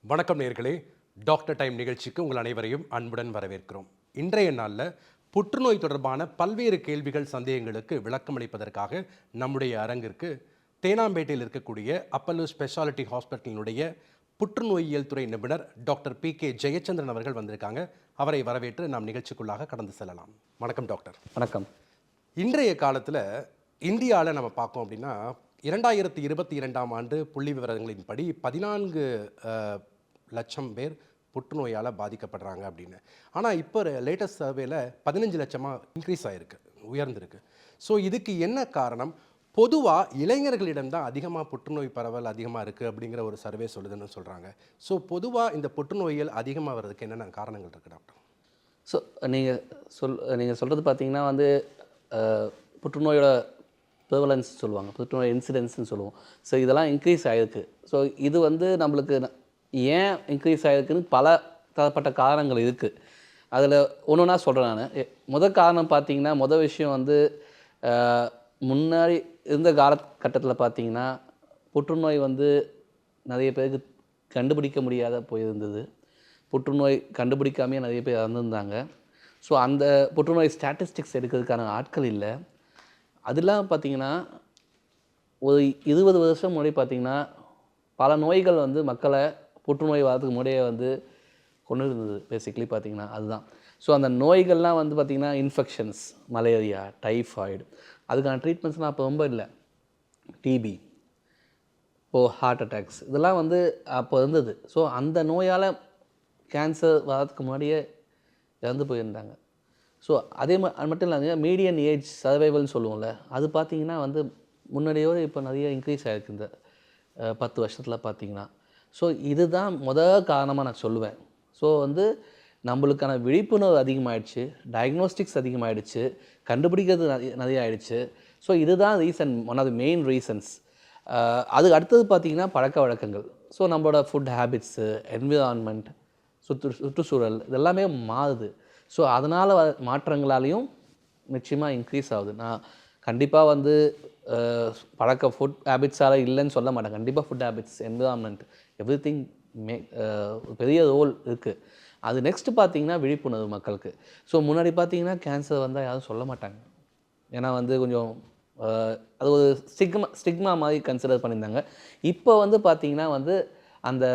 வணக்கம் நேர்களே, doctor time நிகழ்ச்சிக்கு உங்கள் அனைவரையும் அன்புடன் வரவேற்கிறோம். இன்றைய நாளில் புற்றுநோய் தொடர்பான பல்வேறு கேள்விகள் சந்தேகங்களுக்கு விளக்கமளிப்பதற்காக நம்முடைய அரங்கிற்கு தேனாம்பேட்டையில் இருக்கக்கூடிய அப்பல்லோ ஸ்பெஷாலிட்டி ஹாஸ்பிட்டலினுடைய புற்றுநோயியல் துறை நிபுணர் டாக்டர் PK ஜெயச்சந்திரன் அவர்கள் வந்திருக்காங்க. அவரை வரவேற்று நாம் நிகழ்ச்சிக்குள்ளாக கடந்து செல்லலாம். வணக்கம் டாக்டர். வணக்கம். இன்றைய காலத்தில் இந்தியாவில் நம்ம பார்க்கோம் அப்படின்னா 2022ஆம் ஆண்டு புள்ளி விவரங்களின்படி 14 லட்சம் பேர் புற்றுநோயால் பாதிக்கப்படுறாங்க அப்படின்னு. ஆனால் இப்போ லேட்டஸ்ட் சர்வேல 15 லட்சமாக இன்க்ரீஸ் ஆகிருக்கு, உயர்ந்திருக்கு. ஸோ இதுக்கு என்ன காரணம்? பொதுவாக இளைஞர்களிடம் தான் அதிகமாக புற்றுநோய் பரவல் அதிகமாக இருக்குது அப்படிங்கிற ஒரு சர்வே சொல்லுதுன்னு சொல்கிறாங்க. ஸோ பொதுவாக இந்த புற்றுநோய்கள் அதிகமாக வர்றதுக்கு என்னென்ன காரணங்கள் இருக்குது டாக்டர்? ஸோ நீங்கள் சொல்கிறது பார்த்தீங்கன்னா புற்றுநோயோட ப்ரிவலன்ஸ் சொல்லுவாங்க, புற்றுநோய் இன்சிடென்ஸ்னு சொல்லுவோம். ஸோ இதெல்லாம் இன்க்ரீஸ் ஆகிருக்கு. ஸோ இது நம்மளுக்கு ஏன் இன்க்ரீஸ் ஆகிருக்குன்னு பல தரப்பட்ட காரணங்கள் இருக்குது. அதில் ஒன்று ஒன்றா சொல்கிறேன் நான். முதல் காரணம் பார்த்தீங்கன்னா, விஷயம் முன்னாடி இருந்த காலகட்டத்தில் பார்த்தீங்கன்னா புற்றுநோய் நிறைய பேருக்கு கண்டுபிடிக்க முடியாத போயிருந்தது. புற்றுநோய் கண்டுபிடிக்காமையே நிறைய பேர் இறந்துருந்தாங்க. ஸோ அந்த புற்றுநோய் ஸ்டாட்டிஸ்டிக்ஸ் எடுக்கிறதுக்கான ஆட்கள் இல்லை. அதெல்லாம் பார்த்திங்கன்னா ஒரு 20 வருஷம் முன்னாடி பார்த்திங்கன்னா பல நோய்கள் மக்களை புற்றுநோய் வரதுக்கு முன்னாடியே கொண்டு இருந்தது. பேசிக்கலி பார்த்திங்கன்னா அதுதான். ஸோ அந்த நோய்கள்லாம் பார்த்திங்கன்னா இன்ஃபெக்ஷன்ஸ், மலேரியா, டைஃபாய்டு, அதுக்கான ட்ரீட்மெண்ட்ஸ்லாம் அப்போ ரொம்ப இல்லை. டிபி, ஹார்ட் அட்டாக்ஸ், இதெல்லாம் அப்போ இருந்தது. ஸோ அந்த நோயால் கேன்சர் வரதுக்கு முன்னாடியே இறந்து போயிருந்தாங்க. ஸோ அது மட்டும் இல்லாத மீடியன் ஏஜ் சர்வைவல்னு சொல்லுவோம்ல, அது பார்த்திங்கன்னா முன்னாடியோடு இப்போ நிறைய இன்க்ரீஸ் ஆகிருக்கு இந்த 10 வருஷத்தில் பார்த்திங்கன்னா. ஸோ இதுதான் காரணமாக நான் சொல்லுவேன். ஸோ நம்மளுக்கான விழிப்புணர்வு அதிகமாகிடுச்சு, டயக்னோஸ்டிக்ஸ் அதிகமாகிடுச்சு, கண்டுபிடிக்கிறது நிறைய ஆகிடுச்சு. ஸோ இதுதான் reason, one of the main reasons. அதுக்கு அடுத்தது பார்த்திங்கன்னா பழக்க வழக்கங்கள். ஸோ நம்மளோட ஃபுட் ஹேபிட்ஸு, என்விரான்மெண்ட், சுற்றுச்சூழல் இதெல்லாமே மாறுது. ஸோ அதனால் மாற்றங்களாலையும் நிச்சயமாக இன்க்ரீஸ் ஆகுது. நான் கண்டிப்பாக ஃபுட் ஹேபிட்ஸால் இல்லைன்னு சொல்ல மாட்டேன். கண்டிப்பாக food habits, environment, every thing பெரிய ரோல் இருக்குது. அது நெக்ஸ்ட்டு பார்த்திங்கன்னா விழிப்புணர்வு மக்களுக்கு. ஸோ முன்னாடி பார்த்திங்கன்னா கேன்சர் வந்தால் யாரும் சொல்ல மாட்டாங்க. ஏன்னா கொஞ்சம் அது ஒரு ஸ்டிக்மா மாதிரி கன்சிடர் பண்ணியிருந்தாங்க. இப்போ பார்த்திங்கன்னா அந்த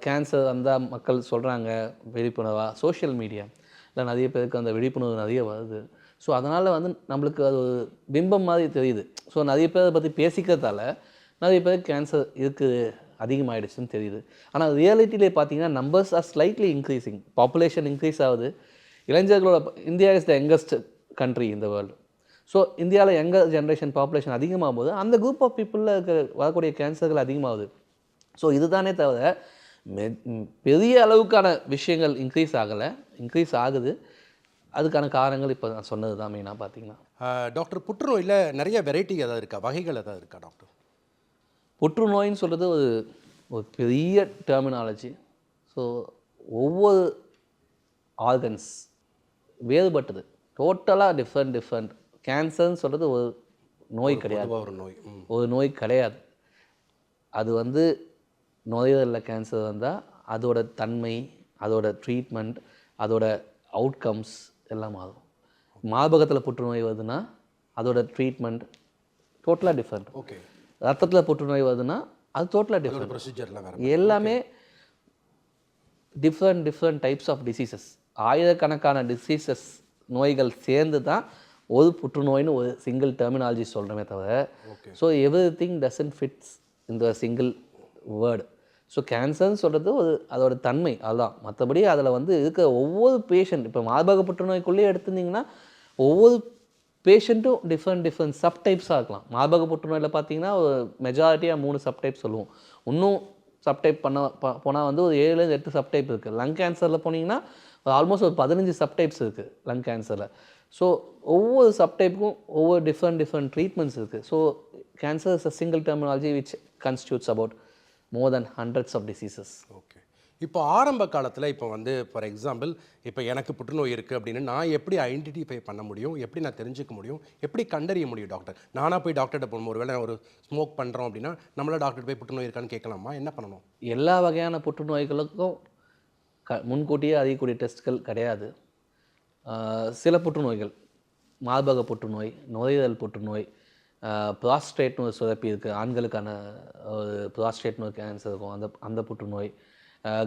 கேன்சர் வந்தால் மக்கள் சொல்கிறாங்க விழிப்புணர்வாக. சோஷியல் மீடியா இல்லை நிறைய பேருக்கு அந்த விழிப்புணர்வு நிறைய வருது. ஸோ அதனால் நம்மளுக்கு அது ஒரு பிம்பம் மாதிரி தெரியுது. ஸோ நிறைய பேர் அதை பற்றி பேசிக்கிறதால நிறைய பேருக்கு கேன்சர் இருக்குது, அதிகமாகிடுச்சுன்னு தெரியுது. ஆனால் ரியாலிட்டியிலே பார்த்தீங்கன்னா numbers are slightly increasing. Population increase ஆகுது. இளைஞர்களோட India is the youngest country in the world. So இந்தியாவில் யங்கர் ஜென்ரேஷன் பாப்புலேஷன் அதிகமாகும் போது அந்த குரூப் ஆஃப் பீப்புளில் வரக்கூடிய கேன்சர்கள் அதிகமாகுது. ஸோ இதுதானே தவிர பெரிய அளவுக்கான விஷயங்கள் இன்க்ரீஸ் ஆகலை, இன்க்ரீஸ் ஆகுது. அதுக்கான காரணங்கள் இப்போ நான் சொன்னது தான் மெயினாக பார்த்தீங்கன்னா. டாக்டர், புற்றுநோயில் நிறைய வெரைட்டி எதாவது இருக்கா, வகைகள் எதாவது இருக்கா டாக்டர்? புற்றுநோயின்னு சொல்கிறது ஒரு பெரிய டெர்மினாலஜி. ஸோ ஒவ்வொரு ஆர்கன்ஸ் வேறுபட்டது, டோட்டலாக டிஃப்ரெண்ட். கேன்சர்னு சொல்கிறது ஒரு நோய் கிடையாது, ஒரு நோய் கிடையாது. அது நுரையீரலில் கேன்சர் வந்தால் அதோட தன்மை, அதோட ட்ரீட்மெண்ட், அதோட அவுட்கம்ஸ் எல்லாம் மாறும். மார்பகத்தில் புற்றுநோய் வருதுன்னா அதோட ட்ரீட்மெண்ட் டோட்டலாக டிஃப்ரெண்ட். ஓகே. ரத்தத்தில் புற்றுநோய் வருதுன்னா அது டோட்டலாக டிஃப்ரெண்ட். ப்ரொசீஜர்லாம் எல்லாமே டிஃப்ரெண்ட் டைப்ஸ் ஆஃப் டிசீசஸ். ஆயிரக்கணக்கான டிசீசஸ், நோய்கள் சேர்ந்து தான் ஒரு புற்றுநோயின்னு ஒரு சிங்கிள் டெர்மினாலஜி சொல்கிறோமே தவிர. So every thing doesn't fits இந்த சிங்கிள் வேர்டு. ஸோ கேன்சர்னு சொல்கிறது அதோட தன்மை அதுதான். மற்றபடி அதில் இருக்க ஒவ்வொரு பேஷண்ட், இப்போ மார்பக புற்றுநோய்க்குள்ளேயே எடுத்திருந்திங்கன்னா ஒவ்வொரு பேஷண்ட்டும் டிஃப்ரெண்ட் சப்டைப்ஸாக இருக்கலாம். மார்பக புற்றுநோயில் பார்த்தீங்கன்னா ஒரு மெஜாரிட்டியாக 3 சப்டைப் சொல்லுவோம். இன்னும் சப்டைப் போனால் ஒரு 7-8 சப்டைப் இருக்குது. லங் கேன்சரில் போனீங்கன்னா ஆல்மோஸ்ட் ஒரு 15 சப்டைப்ஸ் இருக்குது லங் கேன்சரில். ஸோ ஒவ்வொரு சப்டைப்புக்கும் ஒவ்வொரு டிஃப்ரெண்ட் ட்ரீட்மெண்ட்ஸ் இருக்குது. So cancer is a single terminology which constitutes about more than hundreds of diseases. Okay. இப்போ ஆரம்ப காலத்தில் இப்போ வந்து ஃபார் எக்ஸாம்பிள் இப்போ எனக்கு புற்றுநோய் இருக்குது அப்படின்னு நான் எப்படி ஐடென்டிஃபை பண்ண முடியும், எப்படி நான் தெரிஞ்சுக்க முடியும், எப்படி கண்டறிய முடியும் டாக்டர்? நானாக போய் டாக்டர்கிட்ட போகணும், ஒருவேளை ஒரு ஸ்மோக் பண்ணுறோம் அப்படின்னா நம்மள டாக்டர் போய் புற்றுநோய் இருக்கான்னு கேட்கலாமா, என்ன பண்ணணும்? எல்லா வகையான புற்றுநோய்களுக்கும் முன்கூட்டியே அறியக்கூடிய டெஸ்ட்கள் கிடையாது. சில புற்றுநோய்கள், மார்பக புற்றுநோய், நுரையீரல் புற்றுநோய், ப்ராஸ்டேட்னு ஒரு சுரப்பி இருக்குது, ஆண்களுக்கான ஒரு ப்ராஸ்டேட்னு ஒரு கேன்சர் இருக்கும், அந்த அந்த புற்றுநோய்,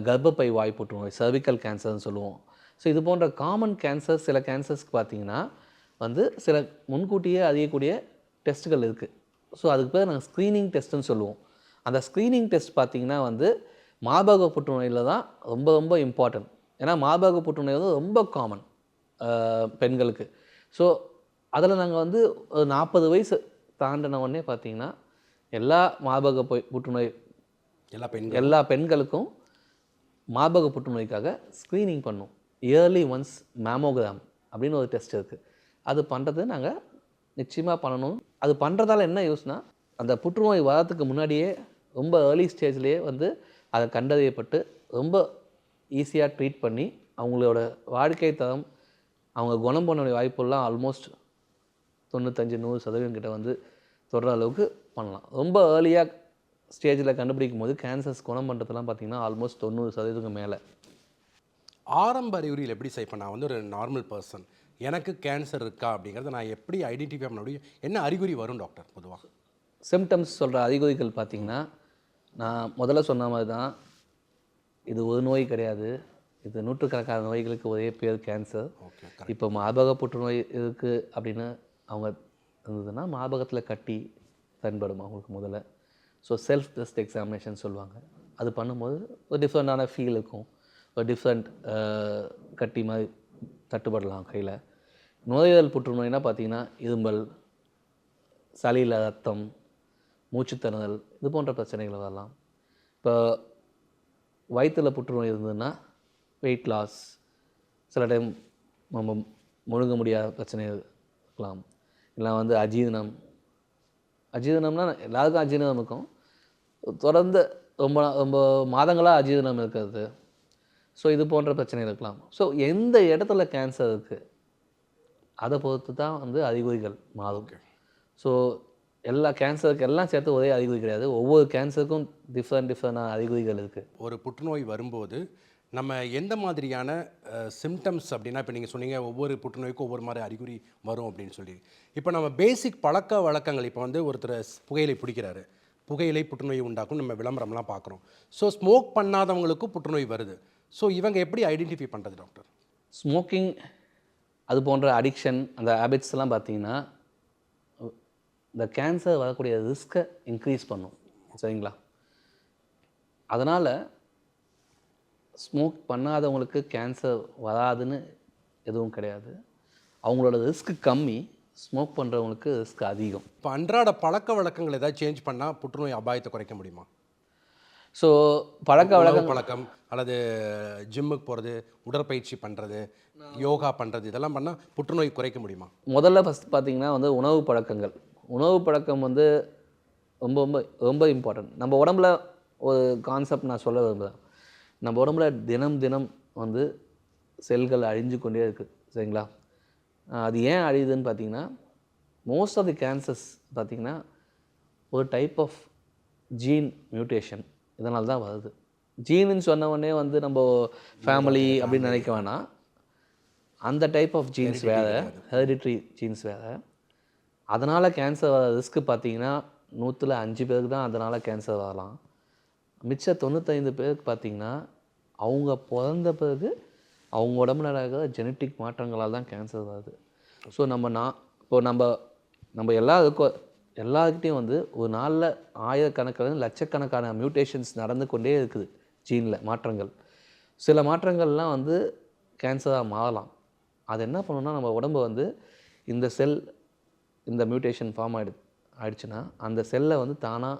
கர்ப்பப்பை வாய் புற்றுநோய், சர்விக்கல் கேன்சர்னு சொல்லுவோம். ஸோ இது போன்ற காமன் கேன்சர், சில கேன்சர்ஸ்க்கு பார்த்திங்கன்னா வந்து சில முன்கூட்டியே அறியக்கூடிய டெஸ்ட்டுகள் இருக்குது. ஸோ அதுக்கு பேர் நாங்கள் ஸ்க்ரீனிங் டெஸ்ட்டுன்னு சொல்லுவோம். அந்த ஸ்க்ரீனிங் டெஸ்ட் பார்த்திங்கன்னா வந்து மார்பக புற்றுநோயில் தான் ரொம்ப ரொம்ப இம்பார்ட்டன்ட். ஏன்னா மார்பக புற்றுநோய் வந்து ரொம்ப காமன் பெண்களுக்கு. ஸோ அதில் நாங்கள் வந்து ஒரு 40 வயசு தாண்டின உடனே பார்த்திங்கன்னா எல்லா மார்பக புற்றுநோய் எல்லா பெண்களுக்கும் மார்பக புற்றுநோய்க்காக ஸ்க்ரீனிங் பண்ணோம். இயர்லி ஒன்ஸ் மேமோகிராம் அப்படின்னு ஒரு டெஸ்ட் இருக்குது. அது பண்ணுறது நாங்கள் நிச்சயமாக பண்ணணும். அது பண்ணுறதால என்ன யூஸ்னால், அந்த புற்றுநோய் வரத்துக்கு முன்னாடியே ரொம்ப ஏர்லி ஸ்டேஜ்லேயே வந்து அதை கண்டறியப்பட்டு ரொம்ப ஈஸியாக ட்ரீட் பண்ணி அவங்களோட வாழ்க்கை தரம், அவங்க குணம் பண்ண வாய்ப்புலாம் ஆல்மோஸ்ட் 95-100% கிட்ட வந்து தொடர அளவுக்கு பண்ணலாம். ரொம்ப ஏர்லியாக ஸ்டேஜில் கண்டுபிடிக்கும் போது கேன்சர்ஸ் குணம் பண்ணுறதுலாம் பார்த்திங்கன்னா ஆல்மோஸ்ட் 90% மேலே. ஆரம்ப அறிகுறியில் எப்படி இப்போ நான் வந்து ஒரு நார்மல் பர்சன், எனக்கு கேன்சர் இருக்கா அப்படிங்கிறத நான் எப்படி ஐடென்டிஃபை பண்ண முடியும்? என்ன அறிகுறி வரும் டாக்டர் பொதுவாக? சிம்டம்ஸ் சொல்கிற அறிகுறிகள் பார்த்திங்கன்னா, நான் முதல்ல சொன்ன மாதிரி தான், இது ஒரு நோய் கிடையாது, இது நூற்றுக்கணக்கான நோய்களுக்கு ஒரே பேர் கேன்சர். இப்போ மார்பக புற்றுநோய் இருக்குது அப்படின்னு அவங்க இருந்ததுன்னா மார்பகத்தில் கட்டி தென்படும் அவங்களுக்கு முதல்ல. ஸோ செல்ஃப் டெஸ்ட் எக்ஸாமினேஷன் சொல்லுவாங்க. அது பண்ணும்போது ஒரு டிஃப்ரெண்ட்டான ஃபீல் இருக்கும், ஒரு டிஃப்ரெண்ட் கட்டி மாதிரி தட்டுப்படலாம் கையில். நுரையீரல் புற்றுநோய்னா பார்த்திங்கன்னா இருமல், சளியில் ரத்தம், மூச்சுத்திணறல், இது போன்ற பிரச்சனைகள் வரலாம். இப்போ வயிற்றில் புற்றுநோய் இருந்ததுன்னா வெயிட் லாஸ், சில டைம் நம்ம முழுங்க முடியாத பிரச்சனை இருக்கலாம். இல்லை வந்து அஜீரணம்னா எல்லாருக்கும் அஜீரணம் இருக்கும், தொடர்ந்து ரொம்ப ரொம்ப மாதங்களாக அஜீரணம் இருக்கிறது. ஸோ இது போன்ற பிரச்சனைகள் இருக்கலாம். ஸோ எந்த இடத்துல கேன்சர் இருக்குது அதை பொறுத்து தான் வந்து அறிகுறிகள் மாறும். ஸோ எல்லா கேன்சருக்கு எல்லாம் சேர்த்து ஒரே அறிகுறி கிடையாது, ஒவ்வொரு கேன்சருக்கும் டிஃப்ரெண்டான அறிகுறிகள் இருக்குது. ஒரு புற்றுநோய் வரும்போது நம்ம எந்த மாதிரியான சிம்டம்ஸ் அப்படின்னா, இப்போ நீங்கள் சொன்னீங்க ஒவ்வொரு புற்றுநோய்க்கும் ஒவ்வொரு மாதிரி அறிகுறி வரும் அப்படின்னு சொல்லி. இப்போ நம்ம பேசிக் பழக்க வழக்கங்கள், இப்போ வந்து ஒருத்தர் புகையிலை பிடிக்கிறாரு, புகையிலை புற்றுநோய் உண்டாக்கும், நம்ம விளம்பரம்லாம் பார்க்குறோம். ஸோ ஸ்மோக் பண்ணாதவங்களுக்கும் புற்றுநோய் வருது. ஸோ இவங்க எப்படி ஐடென்டிஃபை பண்ணுறது டாக்டர்? ஸ்மோக்கிங் அது போன்ற அடிக்ஷன், அந்த ஹேபிட்ஸ்லாம் பார்த்திங்கன்னா இந்த கேன்சர் வரக்கூடிய ரிஸ்க்கை இன்க்ரீஸ் பண்ணும். சரிங்களா? அதனால் ஸ்மோக் பண்ணாதவங்களுக்கு கேன்சர் வராதுன்னு எதுவும் கிடையாது. அவங்களோட ரிஸ்க் கம்மி, ஸ்மோக் பண்ணுறவங்களுக்கு ரிஸ்க் அதிகம். இப்போ அன்றாட பழக்க வழக்கங்கள் ஏதாவது சேஞ்ச் பண்ணால் புற்றுநோய் அபாயத்தை குறைக்க முடியுமா? ஸோ பழக்கம் அல்லது ஜிம்முக்கு போகிறது, உடற்பயிற்சி பண்ணுறது, யோகா பண்ணுறது, இதெல்லாம் பண்ணால் புற்றுநோய் குறைக்க முடியுமா? முதல்ல ஃபஸ்ட் பார்த்திங்கன்னா வந்து உணவு பழக்கம் வந்து ரொம்ப ரொம்ப ரொம்ப இம்பார்ட்டன்ட். நம்ம உடம்புல ஒரு கான்செப்ட் நான் சொல்ல விரும்புகிறேன். நம்ம உடம்புல தினம் வந்து செல்கள் அழிஞ்சு கொண்டே இருக்குது. சரிங்களா? அது ஏன் அழியுதுன்னு பார்த்திங்கன்னா, மோஸ்ட் ஆஃப் தி கேன்சர்ஸ் பார்த்திங்கன்னா ஒரு டைப் ஆஃப் ஜீன் மியூட்டேஷன் இதனால தான் வருது. ஜீனுன்னு சொன்ன உடனே வந்து நம்ம ஃபேமிலி அப்படின்னு நினைக்க வேணாம். அந்த டைப் ஆஃப் ஜீன்ஸ் வேறு, ஹெரிடிட்ரி ஜீன்ஸ் வேறு. அதனால் கேன்சர் வர ரிஸ்க்கு பார்த்திங்கன்னா 100ல் 5 பேருக்கு தான் அதனால் கேன்சர் வரலாம். மிச்ச 95 பேருக்கு பார்த்திங்கன்னா அவங்க பிறந்த பிறகு அவங்க உடம்புல இருக்கிற ஜெனட்டிக் மாற்றங்களால் தான் கேன்சர் வருது. ஸோ இப்போ நம்ம எல்லாருக்கிட்டையும் வந்து ஒரு நாளில் ஆயிரக்கணக்கான லட்சக்கணக்கான மியூட்டேஷன்ஸ் நடந்து கொண்டே இருக்குது ஜீனில் மாற்றங்கள். சில மாற்றங்கள்லாம் வந்து கேன்சராக மாறலாம். அது என்ன பண்ணணும்னா, நம்ம உடம்பு வந்து இந்த மியூட்டேஷன் ஃபார்ம் ஆயிடுச்சுன்னா அந்த செல்லை வந்து தானாக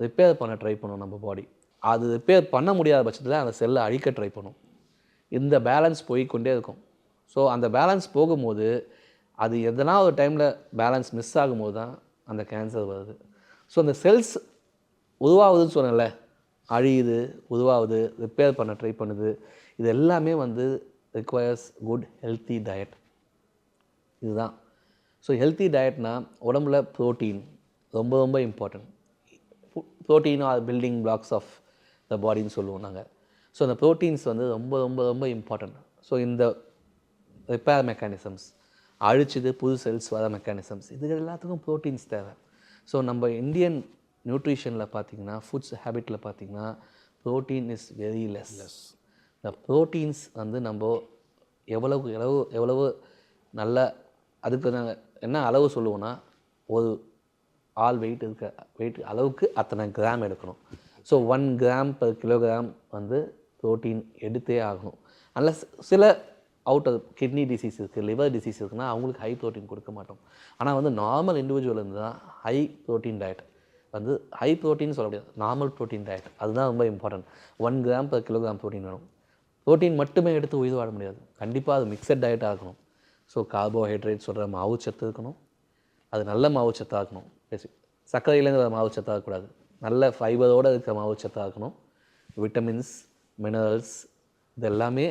ரிப்பேர் பண்ண ட்ரை பண்ணும் நம்ம பாடி. அது ரிப்பேர் பண்ண முடியாத பட்சத்தில் அந்த செல்லை அழிக்க ட்ரை பண்ணும். இந்த பேலன்ஸ் போய்கொண்டே இருக்கும். ஸோ அந்த பேலன்ஸ் போகும்போது அது எதனா ஒரு டைமில் பேலன்ஸ் மிஸ் ஆகும்போது தான் அந்த கேன்சர் வருது. ஸோ அந்த செல்ஸ் உருவாகுதுன்னு சொன்னேன்ல, அழியுது, உருவாகுது, ரிப்பேர் பண்ண ட்ரை பண்ணுது. இது எல்லாமே வந்து ரிக்வயர்ஸ் குட் ஹெல்த்தி டயட். இதுதான். ஸோ ஹெல்த்தி டயட்னா உடம்புல ப்ரோட்டீன் ரொம்ப ரொம்ப important. Protein are building blocks of the பாடின்னு சொல்லுவோம் நாங்கள். ஸோ அந்த ப்ரோட்டீன்ஸ் வந்து ரொம்ப ரொம்ப ரொம்ப இம்பார்ட்டன்ட். ஸோ இந்த ரிப்பேர் மெக்கானிசம்ஸ், அழிச்சிது புது செல்ஸ் வர மெக்கானிசம்ஸ், இது எல்லாத்துக்கும் ப்ரோட்டீன்ஸ் தேவை. ஸோ நம்ம இந்தியன் நியூட்ரிஷனில் பார்த்திங்கன்னா, ஃபுட்ஸ் ஹேபிட்டில் பார்த்திங்கன்னா ப்ரோட்டீன் இஸ் வெரி லெஸ். இந்த ப்ரோட்டீன்ஸ் வந்து நம்ம எவ்வளவு நல்ல, அதுக்கு நாங்கள் என்ன அளவு சொல்லுவோன்னா, ஒரு ஆள் வெயிட் அளவுக்கு அத்தனை கிராம் எடுக்கணும். ஸோ 1 கிராம் per கிலோகிராம் வந்து ப்ரோட்டீன் எடுத்தே ஆகணும். அன்லஸ் சில அவுட் ஆஃப் கிட்னி டிசீஸ் இருக்குது, லிவர் டிசீஸ் இருக்குன்னா அவங்களுக்கு ஹை ப்ரோட்டீன் கொடுக்க மாட்டோம். ஆனால் வந்து நார்மல் இண்டிவிஜுவல் இருந்து தான் ஹை ப்ரோட்டீன் டயட் வந்து, ஹை ப்ரோட்டீன் சொல்ல முடியாது, நார்மல் ப்ரோட்டீன் டயட் அதுதான் ரொம்ப important. 1 gram per kilogram protein வேணும். ப்ரோட்டீன் மட்டுமே எடுத்து உயிர் வாழ முடியாது, கண்டிப்பாக அது மிக்சட் டயட்டாக இருக்கணும். ஸோ கார்போஹைட்ரேட் சொல்கிற மாவுச்சத்து இருக்கணும், அது நல்ல மாவுச்சத்தாக இருக்கணும். சர்க்கரையிலேருந்து வர மாவுச்சத்தாக இருக்கக்கூடாது, நல்ல ஃபைபரோடு இருக்கிற மாவுச்சத்தாக இருக்கணும். விட்டமின்ஸ், மினரல்ஸ் இது எல்லாமே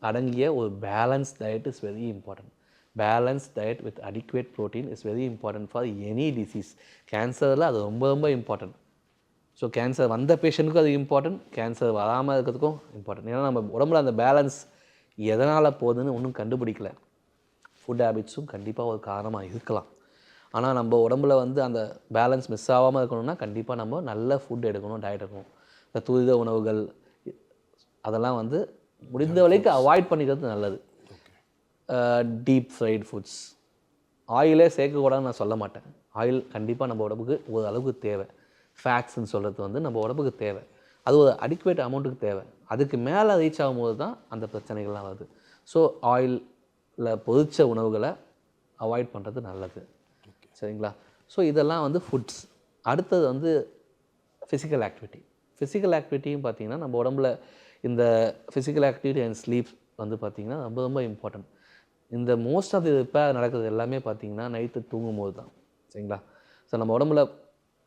அடங்கிய ஒரு balance diet is very important. Balance diet with adequate protein is very important for any disease. கேன்சரில் அது ரொம்ப ரொம்ப இம்பார்ட்டன்ட். ஸோ கேன்சர் வந்த பேஷண்ட்டுக்கும் அது இம்பார்ட்டன்ட், கேன்சர் வராமல் இருக்கிறதுக்கும் இம்பார்ட்டன்ட். ஏன்னா நம்ம உடம்புல அந்த பேலன்ஸ் எதனால் போகுதுன்னு ஒன்றும் கண்டுபிடிக்கல. ஃபுட் ஹேபிட்ஸும் கண்டிப்பாக ஒரு காரணமாக இருக்கலாம். ஆனால் நம்ம உடம்புல வந்து அந்த பேலன்ஸ் மிஸ் ஆகாமல் இருக்கணும்னா கண்டிப்பாக நம்ம நல்ல ஃபுட் எடுக்கணும், டயட் எடுக்கணும். இந்த துரித உணவுகள் அதெல்லாம் வந்து முடிந்த வரைக்கும் அவாய்ட் பண்ணிக்கிறது நல்லது. டீப் ஃப்ரைட் ஃபுட்ஸ், ஆயிலே சேர்க்கக்கூடாதுன்னு நான் சொல்ல மாட்டேன். ஆயில் கண்டிப்பாக நம்ம உடம்புக்கு ஒரு அளவுக்கு தேவை. ஃபேட்ஸ்ன்னு சொல்கிறது வந்து நம்ம உடம்புக்கு தேவை, அது ஒரு அடிக்குவேட் அமௌண்ட்டுக்கு தேவை. அதுக்கு மேலே ரீச் ஆகும்போது தான் அந்த பிரச்சனைகள்லாம் வருது. ஸோ ஆயிலில் பொரிச்ச உணவுகளை அவாய்ட் பண்ணுறது நல்லது, சரிங்களா? ஸோ இதெல்லாம் வந்து ஃபுட்ஸ். அடுத்தது வந்து ஃபிசிக்கல் ஆக்டிவிட்டி. ஃபிசிக்கல் ஆக்டிவிட்டியும் பார்த்திங்கன்னா நம்ம உடம்புல இந்த ஃபிசிக்கல் ஆக்டிவிட்டி அண்ட் ஸ்லீப் வந்து பார்த்திங்கன்னா ரொம்ப ரொம்ப இம்பார்ட்டன்ட். இந்த மோஸ்ட் ஆஃப் தி ரிப்பேர் நடக்கிறது எல்லாமே பார்த்திங்கன்னா நைட்டு தூங்கும்போது தான், சரிங்களா? ஸோ நம்ம உடம்புல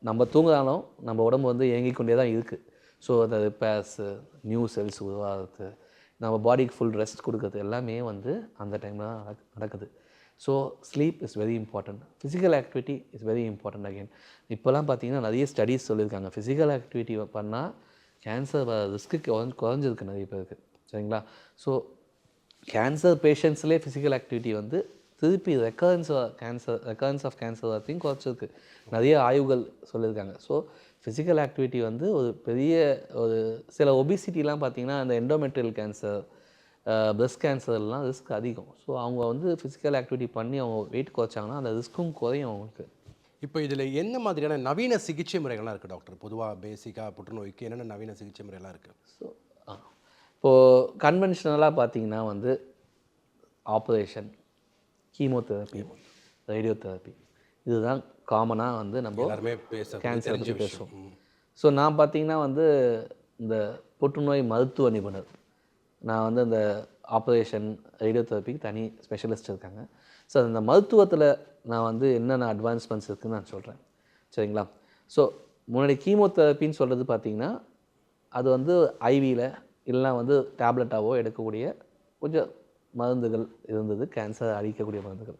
நம்ம தூங்குறாலும் நம்ம உடம்பு வந்து இயங்கிக் கொண்டே தான் இருக்குது. ஸோ அந்த ரிப்பேர்ஸு, நியூ செல்ஸ் உருவாகிறது, நம்ம பாடிக்கு ஃபுல் ரெஸ்ட் கொடுக்குறது எல்லாமே வந்து அந்த டைமில் தான் நடக்குது. So sleep is very important. Physical activity is very important again. இப்போலாம் பார்த்திங்கன்னா நிறைய ஸ்டடீஸ் சொல்லியிருக்காங்க, ஃபிசிக்கல் ஆக்டிவிட்டி பண்ணால் கேன்சர் ரிஸ்க்கு குறைஞ்சிருக்கு நிறைய பேருக்கு, சரிங்களா? ஸோ கேன்சர் பேஷண்ட்ஸ்லேயே ஃபிசிக்கல் ஆக்டிவிட்டி வந்து திருப்பி ரெக்கரன்ஸ் ஆஃப் கேன்சர் வரத்தையும் குறைச்சிருக்கு, நிறைய ஆய்வுகள் சொல்லியிருக்காங்க. ஸோ ஃபிசிக்கல் ஆக்டிவிட்டி வந்து ஒரு பெரிய ஒரு சில ஒபிசிட்டிலாம் பார்த்திங்கன்னா அந்த எண்டோமெட்ரியல் கேன்சர், பிரஸ்ட் கேன்சர்லாம் ரிஸ்க் அதிகம். ஸோ அவங்க வந்து ஃபிசிக்கல் ஆக்டிவிட்டி பண்ணி அவங்க வெயிட் குறைச்சாங்கன்னா அந்த ரிஸ்க்கும் குறையும் அவங்களுக்கு. இப்போ இதில் என்ன மாதிரியான நவீன சிகிச்சை முறைகள்லாம் இருக்குது டாக்டர்? பொதுவாக பேசிக்காக புற்றுநோய்க்கு என்னென்ன நவீன சிகிச்சை முறைகள்லாம் இருக்குது? ஸோ இப்போது கன்வென்ஷனலாக பார்த்தீங்கன்னா வந்து ஆப்ரேஷன், கீமோதெரப்பி, ரேடியோதெரப்பி, இதுதான் காமனாக வந்து நம்ம எல்லாருமே கேன்சர் பற்றி பேசுவோம். ஸோ நான் பார்த்தீங்கன்னா வந்து இந்த புற்றுநோய் மருத்துவ நிபுணர். நான் வந்து அந்த ஆப்ரேஷன், ரேடியோதெரப்பிக்கு தனி ஸ்பெஷலிஸ்ட் இருக்காங்க. ஸோ அந்த மருத்துவத்தில் நான் வந்து என்னென்ன அட்வான்ஸ்மெண்ட்ஸ் இருக்குதுன்னு நான் சொல்கிறேன், சரிங்களா? ஸோ முன்னாடி கீமோதெரப்பின்னு சொல்கிறது பார்த்திங்கன்னா அது வந்து ஐவியில் இல்லைனா வந்து டேப்லெட்டாவோ எடுக்கக்கூடிய கொஞ்சம் மருந்துகள் இருந்தது, கேன்சர் அழிக்கக்கூடிய மருந்துகள்.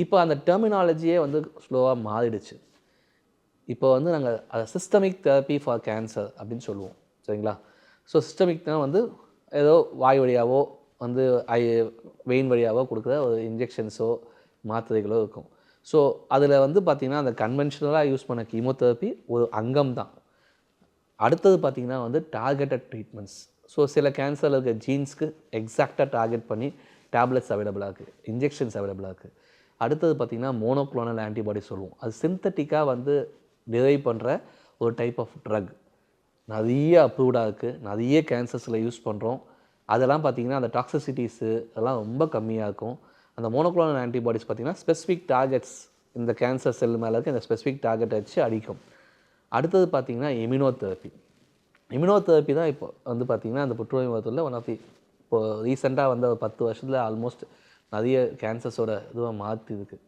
இப்போ அந்த டெர்மினாலஜியே வந்து ஸ்லோவாக மாறிடுச்சு. இப்போ வந்து நாங்கள் அதை சிஸ்டமிக் தெரப்பி ஃபார் கேன்சர் அப்படின்னு சொல்லுவோம், சரிங்களா? ஸோ சிஸ்டமிக்னால் வந்து ஏதோ வாய் வழியாவோ வந்து வெயின் வழியாவோ கொடுக்குற ஒரு இன்ஜெக்ஷன்ஸோ மாத்திரைகளோ இருக்கும். ஸோ அதில் வந்து பார்த்திங்கன்னா அந்த கன்வென்ஷனலாக யூஸ் பண்ண கீமோதெரப்பி ஒரு அங்கம் தான். அடுத்தது பார்த்திங்கன்னா வந்து டார்கெட்டட் ட்ரீட்மெண்ட்ஸ். ஸோ சில கேன்சரில் இருக்க ஜீன்ஸ்க்கு எக்ஸாக்டாக டார்கெட் பண்ணி டேப்லெட்ஸ் அவைலபிளாக இருக்குது, இன்ஜெக்ஷன்ஸ் அவைலபிளாக இருக்குது. அடுத்தது பார்த்திங்கன்னா மோனோக்ளோனல் ஆன்டிபாடி சொல்லுவோம். அது சிந்தட்டிக்காக வந்து டிரைவ் பண்ணுற ஒரு டைப் ஆஃப் ட்ரக் நிறைய அப்ரூவ்டாக இருக்குது, நிறைய கேன்சர்ஸில் யூஸ் பண்ணுறோம். அதெல்லாம் பார்த்திங்கன்னா அந்த டாக்ஸிசிட்டிஸு அதெல்லாம் ரொம்ப கம்மியாக இருக்கும். அந்த மோனோக்ளோனல் ஆன்டிபாடிஸ் பார்த்திங்கன்னா ஸ்பெசிஃபிக் டார்கெட்ஸ் இந்த கேன்சர் செல் மேலே இருக்க இந்த ஸ்பெசிஃபிக் டார்கெட் வச்சு அடிக்கும். அடுத்தது பார்த்திங்கன்னா இம்யூனோதெரப்பி. இம்யூனோதெரப்பி தான் இப்போ வந்து பார்த்திங்கன்னா அந்த புற்றுநோய் மருத்துவத்தில் ஒன் ஆஃப் தி இப்போது ரீசெண்டாக வந்து 10 வருஷத்தில் ஆல்மோஸ்ட் நிறைய கேன்சர்ஸோட இதுவாக மாற்றி இருக்குது.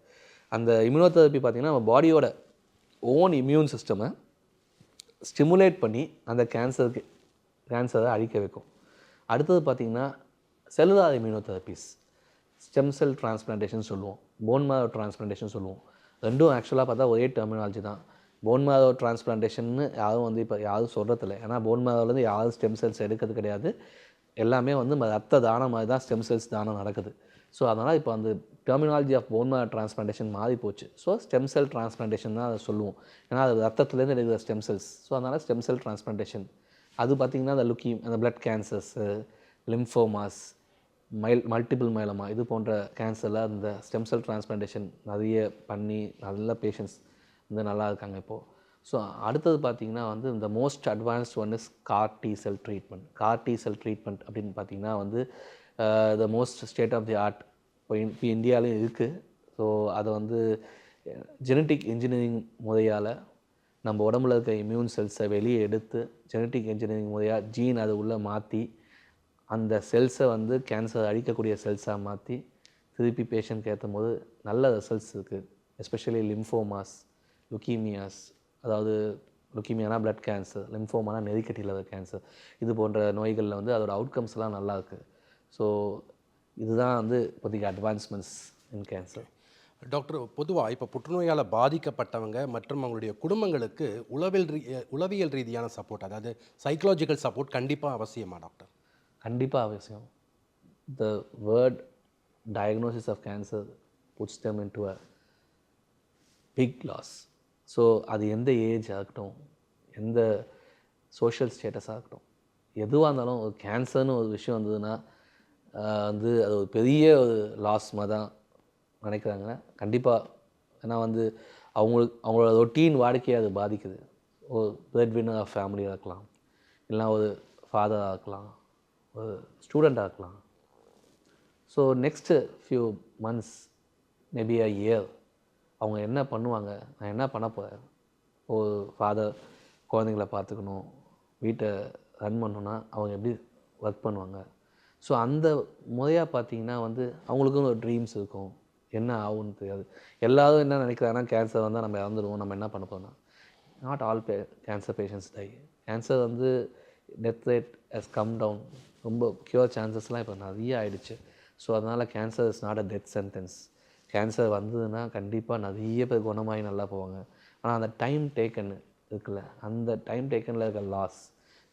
அந்த இம்யூனோதெரப்பி பார்த்திங்கன்னா நம்ம பாடியோட ஓன் இம்யூன் சிஸ்டமை ஸ்டிமுலேட் பண்ணி அந்த கேன்சரை அழிக்க வைக்கும். அடுத்தது பார்த்திங்கன்னா செல்லுலார் இம்யூனோதெரபிஸ், ஸ்டெம் செல் டிரான்ஸ்பிளான்டேஷன் சொல்லுவோம், போன் மேரோ டிரான்ஸ்பிளான்டேஷன் சொல்லுவோம். ரெண்டும் ஆக்சுவலாக பார்த்தா ஒரே டெர்மினாலஜி தான். போன் மேரோ டிரான்ஸ்பிளான்டேஷன்னு யாரும் வந்து இப்போ யாரும் சொல்கிறதில்ல. ஏன்னா போன் மேரோலேருந்து யாரும் ஸ்டெம் செல்ஸ் எடுக்கிறது கிடையாது. எல்லாமே வந்து ரத்த தானம் மாதிரி தான் ஸ்டெம் செல்ஸ் தானம் நடக்குது. ஸோ அதனால் இப்போ அந்த terminology of bone marrow transplantation மாறி போச்சு. ஸோ ஸ்டெம் செல் டிரான்ஸ்பிளான்டேஷன் தான் அதை சொல்லுவோம். ஏன்னா அது ரத்தத்துலேருந்து எடுக்கிற ஸ்டெம் செல்ஸ். ஸோ அதனால் ஸ்டெம் செல் டிரான்ஸ்பிளான்டேஷன். அது பார்த்திங்கன்னா அந்த பிளட் கேன்சர்ஸு, லிம்ஃபோமாஸ், மல்டிபிள் மைலமா இது போன்ற கேன்சரில் அந்த ஸ்டெம் செல் டிரான்ஸ்பிளான்டேஷன் நிறைய பண்ணி நல்ல பேஷண்ட்ஸ் வந்து நல்லா இருக்காங்க இப்போது. ஸோ அடுத்தது பார்த்திங்கன்னா வந்து இந்த most advanced one is CAR T cell treatment. CAR T cell treatment அப்படின்னு பார்த்திங்கன்னா வந்து the most state of the art இப்போ இந்தியாவிலையும் இருக்குது. ஸோ அதை வந்து ஜெனட்டிக் இன்ஜினியரிங் முறையால் நம்ம உடம்புல இருக்க இம்யூன் செல்ஸை வெளியே எடுத்து ஜெனட்டிக் இன்ஜினியரிங் முறையாக ஜீன் அதை உள்ளே மாற்றி அந்த செல்ஸை வந்து கேன்சர் அழிக்கக்கூடிய செல்ஸாக மாற்றி திருப்பி பேஷண்ட்க்கு ஏற்றும் போது நல்ல ரிசல்ட்ஸ் இருக்குது. எஸ்பெஷலி லிம்ஃபோமாஸ், லுக்கீமியாஸ், அதாவது லுக்கீமியானா பிளட் கேன்சர், லிம்ஃபோமானா நெறிக்கட்டியில் வர கேன்சர், இது போன்ற நோய்களில் வந்து அதோட அவுட்கம்ஸ்லாம் நல்லா இருக்குது. ஸோ இதுதான் வந்து இப்போதைக்கு அட்வான்ஸ்மெண்ட்ஸ் இன் கேன்சர். டாக்டர், பொதுவாக இப்போ புற்றுநோயால் பாதிக்கப்பட்டவங்க மற்றும் அவங்களுடைய குடும்பங்களுக்கு உளவியல் ரீதியான சப்போர்ட், அதாவது சைக்கலாஜிக்கல் சப்போர்ட் கண்டிப்பாக அவசியமா டாக்டர்? கண்டிப்பாக அவசியம். The word diagnosis of cancer puts them into a big loss. So அது எந்த ஏஜ் ஆகட்டும், எந்த சோஷியல் ஸ்டேட்டஸாக இருக்கட்டும், எதுவாக இருந்தாலும் ஒரு கேன்சர்னு ஒரு விஷயம் வந்ததுன்னா வந்து அது ஒரு பெரிய ஒரு லாஸ் மாதிரி தான் நினைக்கிறாங்க. கண்டிப்பாக. ஏன்னா வந்து அவங்களோட ரொட்டீன் வாடிக்கையை அது பாதிக்குது. ஒரு பிரெட் வின்னர் ஆஃப் ஃபேமிலியாக இருக்கலாம், இல்லைனா ஒரு ஃபாதராக இருக்கலாம், ஒரு ஸ்டூடெண்ட்டாக இருக்கலாம். So next few months, maybe a year, அவங்க என்ன பண்ணுவாங்க, நான் என்ன பண்ண போகிறேன். ஒரு ஃபாதர் குழந்தைங்கள பார்த்துக்கணும், வீட்டை ரன் பண்ணணுன்னா அவங்க எப்படி ஒர்க் பண்ணுவாங்க. ஸோ அந்த முறையாக பார்த்தீங்கன்னா வந்து அவங்களுக்கும் ஒரு ட்ரீம்ஸ் இருக்கும், என்ன ஆகும்னு தெரியாது. எல்லோரும் என்ன நினைக்கிறாங்கன்னா கேன்சர் வந்தால் நம்ம இறந்துடுவோம், நம்ம என்ன பண்ண போகிறோம்னா. Not all cancer patients die. Cancer வந்து death rate has come down. ரொம்ப க்யூர் சான்சஸ்லாம் இப்போ நிறைய ஆகிடுச்சு. ஸோ அதனால் cancer is not a death sentence. Cancer வந்ததுன்னா கண்டிப்பாக நிறைய பேர் குணமாகி நல்லா போவாங்க. ஆனால் அந்த டைம் டேக்கன் இருக்குல்ல, அந்த டைம் டேக்கனில் இருக்க லாஸ்,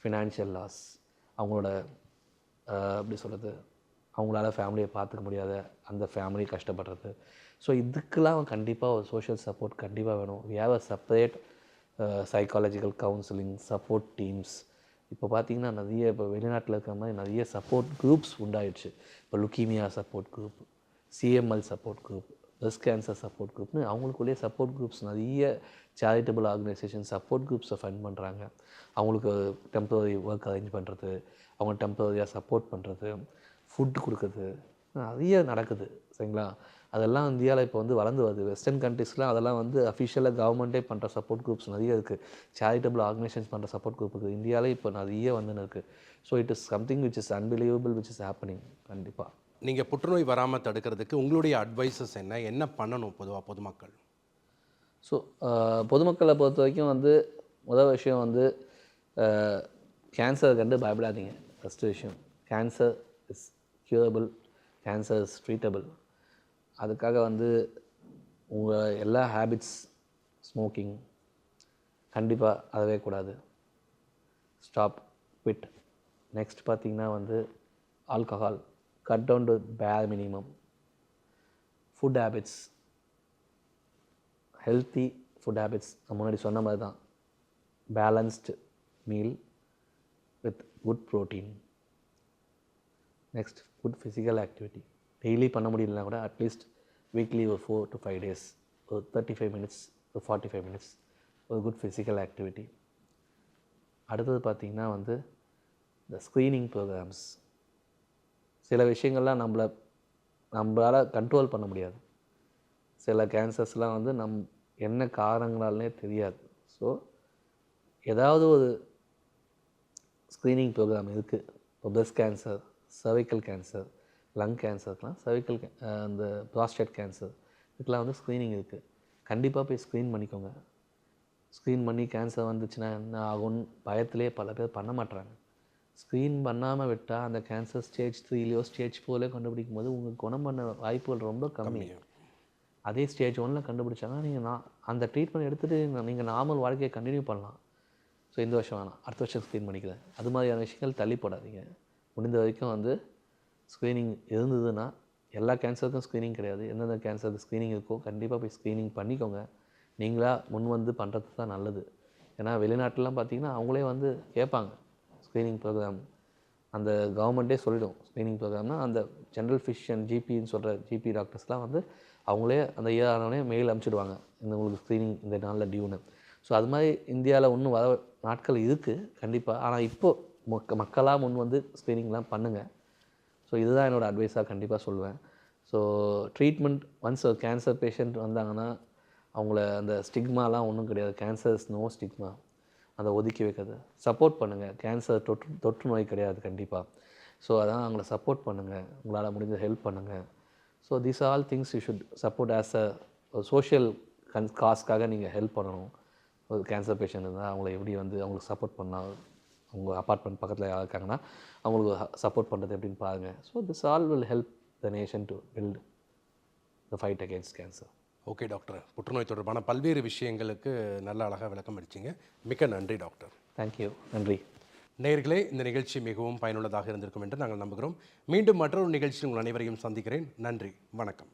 ஃபினான்ஷியல் லாஸ், அவங்களோட எப்படி சொல்கிறது, அவங்களால ஃபேமிலியை பார்த்துக்க முடியாத அந்த ஃபேமிலி கஷ்டப்படுறது. ஸோ இதுக்கெல்லாம் கண்டிப்பாக ஒரு சோஷியல் சப்போர்ட் கண்டிப்பாக வேணும். We have a separate psychological counselling support teams. இப்போ பார்த்திங்கன்னா நிறைய இப்போ வெளிநாட்டில் இருக்கிற மாதிரி நிறைய சப்போர்ட் குரூப்ஸ் உண்டாயிடுச்சு. இப்போ leukemia support group, CML support group, breast cancer support குரூப்னு அவங்களுக்குள்ளேயே சப்போர்ட் குரூப்ஸ் நிறைய சேரிட்டபிள் ஆர்கனைசேஷன் சப்போர்ட் குரூப்ஸை ஃபண்ட் பண்ணுறாங்க. அவங்களுக்கு டெம்பரரி ஒர்க் அரேஞ்ச் பண்ணுறது, அவங்க டெம்பரரியாக சப்போர்ட் பண்ணுறது, ஃபுட்டு கொடுக்குறது, நிறைய நடக்குது. சரிங்களா? அதெல்லாம் இந்தியாவில் இப்போ வந்து வளர்ந்து வருது. வெஸ்டர்ன் கண்ட்ரீஸ்லாம் அதெல்லாம் வந்து அஃபிஷியலாக கவர்மெண்ட்டே பண்ணுற சப்போர்ட் குரூப்ஸ் நிறைய இருக்குது. சேரிட்டபிள் ஆர்கனைசேஷன்ஸ் பண்ணுற சப்போர்ட் குரூப் இருக்குது. இந்தியாவிலே இப்போ நிறைய வந்துன்னு இருக்குது. So it is something which is unbelievable which is happening. கண்டிப்பாக. நீங்கள் புற்றுநோய் வராமல் தடுக்கிறதுக்கு உங்களுடைய அட்வைசஸ் என்ன பண்ணணும் பொதுவாக பொதுமக்கள்? ஸோ பொதுமக்களை பொறுத்த வரைக்கும் வந்து முதல் விஷயம் வந்து கேன்சரை கண்டு பயப்படாதீங்க. ஃபஸ்ட்டு விஷயம், cancer is curable, cancer is treatable. அதுக்காக வந்து உங்கள் எல்லா ஹேபிட்ஸ், ஸ்மோக்கிங் கண்டிப்பாக அறவே கூடாது, ஸ்டாப், குவிட். நெக்ஸ்ட் பார்த்திங்கன்னா வந்து ஆல்கஹால் கட் டவுன் டு பேர் minimum. Food habits, healthy food habits நான் முன்னாடி சொன்ன மாதிரி தான். Balanced meal with good protein. Next good physical activity. Daily பண்ண முடியலனா கூட அட்லீஸ்ட் வீக்லி ஒரு 4 to 5 days ஒரு 35 minutes ஒரு 45 minutes ஒரு குட் ஃபிசிக்கல் ஆக்டிவிட்டி. அடுத்தது பார்த்திங்கன்னா வந்து இந்த ஸ்க்ரீனிங் ப்ரோக்ராம்ஸ். சில விஷயங்கள்லாம் நம்மளால் கண்ட்ரோல் பண்ண முடியாது. சில கேன்சர்ஸ்லாம் வந்து என்ன காரணங்களாலே தெரியாது. ஸோ ஏதாவது ஒரு ஸ்க்ரீனிங் ப்ரோக்ராம் இருக்குது. இப்போ breast cancer, cervical cancer, lung கேன்சருக்கெலாம், அந்த ப்ராஸ்டேட் கேன்சர் இதுக்கெலாம் வந்து ஸ்க்ரீனிங் இருக்குது. கண்டிப்பாக போய் ஸ்க்ரீன் பண்ணிக்கோங்க. ஸ்க்ரீன் பண்ணி கேன்சர் வந்துச்சுன்னா என்ன ஆகும்னு பயத்திலே பல பேர் பண்ண மாட்றாங்க. ஸ்க்ரீன் பண்ணாமல் விட்டால் அந்த கேன்சர் ஸ்டேஜ் 3லையோ ஸ்டேஜ் 4லையோ கண்டுபிடிக்கும் போது உங்களுக்கு குணம் பண்ண வாய்ப்புகள் ரொம்ப கம்மி. அதே ஸ்டேஜ் 1ல் கண்டுபிடிச்சாங்கன்னா நீங்கள் அந்த ட்ரீட்மெண்ட் எடுத்துகிட்டு நீங்கள் நார்மல் வாழ்க்கையை கண்டினியூ பண்ணலாம். ஸோ இந்த வருஷம் வேணாம், அடுத்த வருஷம் ஸ்க்ரீன் பண்ணிக்கிறேன், அது மாதிரியான விஷயங்கள் தள்ளி போடாதீங்க. முடிந்த வரைக்கும் வந்து ஸ்க்ரீனிங் இருந்ததுன்னா, எல்லா கேன்சருக்கும் ஸ்க்ரீனிங் கிடையாது, எந்தெந்த கேன்சருக்கு ஸ்க்ரீனிங் இருக்கோ கண்டிப்பாக போய் ஸ்க்ரீனிங் பண்ணிக்கோங்க. நீங்களாக முன் வந்து பண்ணுறது தான் நல்லது. ஏன்னா வெளிநாட்டிலலாம் பார்த்தீங்கன்னா அவங்களே வந்து கேட்பாங்க ஸ்க்ரீனிங் ப்ரோக்ராம். அந்த கவர்மெண்ட்டே சொல்லிடும் ஸ்க்ரீனிங் ப்ரோக்ராம்னா, அந்த ஜென்ரல் ஃபிசிஷியன் ஜிபின்னு சொல்கிற ஜிபி டாக்டர்ஸ்லாம் வந்து அவங்களே அந்த இயர் ஆனோடனே மெயில் அனுப்பிச்சிடுவாங்க, இந்த உங்களுக்கு ஸ்க்ரீனிங் இந்த நாளில் டியூன்னு. ஸோ அது மாதிரி இந்தியாவில் இன்னும் வர நாட்கள் இருக்குது கண்டிப்பாக. ஆனால் இப்போது மக்களாக முன் வந்து ஸ்க்ரீனிங்லாம் பண்ணுங்கள். ஸோ இதுதான் என்னோடய அட்வைஸாக கண்டிப்பாக சொல்லுவேன். ஸோ ட்ரீட்மெண்ட் ஒன்ஸ் ஒரு கேன்சர் பேஷண்ட் வந்தாங்கன்னா அவங்கள அந்த ஸ்டிக்மாலாம் ஒன்றும் கிடையாது. Cancer is no stigma. அதை ஒதுக்கி வைக்கிறது, சப்போர்ட் பண்ணுங்கள். கேன்சர் தொற்று நோய் கிடையாது கண்டிப்பாக. ஸோ அதான் அவங்கள சப்போர்ட் பண்ணுங்கள், உங்களால் முடிஞ்ச ஹெல்ப் பண்ணுங்கள். So these all things you should support as a social காஸ்க்காக நீங்கள் ஹெல்ப் பண்ணணும். ஒரு கேன்சர் பேஷண்ட் இருந்தால் அவங்கள எப்படி வந்து அவங்களுக்கு சப்போர்ட் பண்ணலாம், அவங்க அப்பார்ட்மெண்ட் பக்கத்தில் யாராவது இருக்காங்கன்னா அவங்களுக்கு சப்போர்ட் பண்ணுறது எப்படின்னு பாருங்கள். So this all will help the nation to build the fight against cancer. Okay doctor, புற்றுநோய் தொடர்பான பல்வேறு விஷயங்களுக்கு நல்ல அழகாக விளக்கம் அளிச்சிங்க. மிக்க நன்றி டாக்டர். தேங்க்யூ, நன்றி. நேயர்களே, இந்த நிகழ்ச்சி மிகவும் பயனுள்ளதாக இருந்திருக்கும் என்று நாங்கள் நம்புகிறோம். மீண்டும் மற்றொரு நிகழ்ச்சியில் உங்கள் அனைவரையும் சந்திக்கிறேன். நன்றி, வணக்கம்.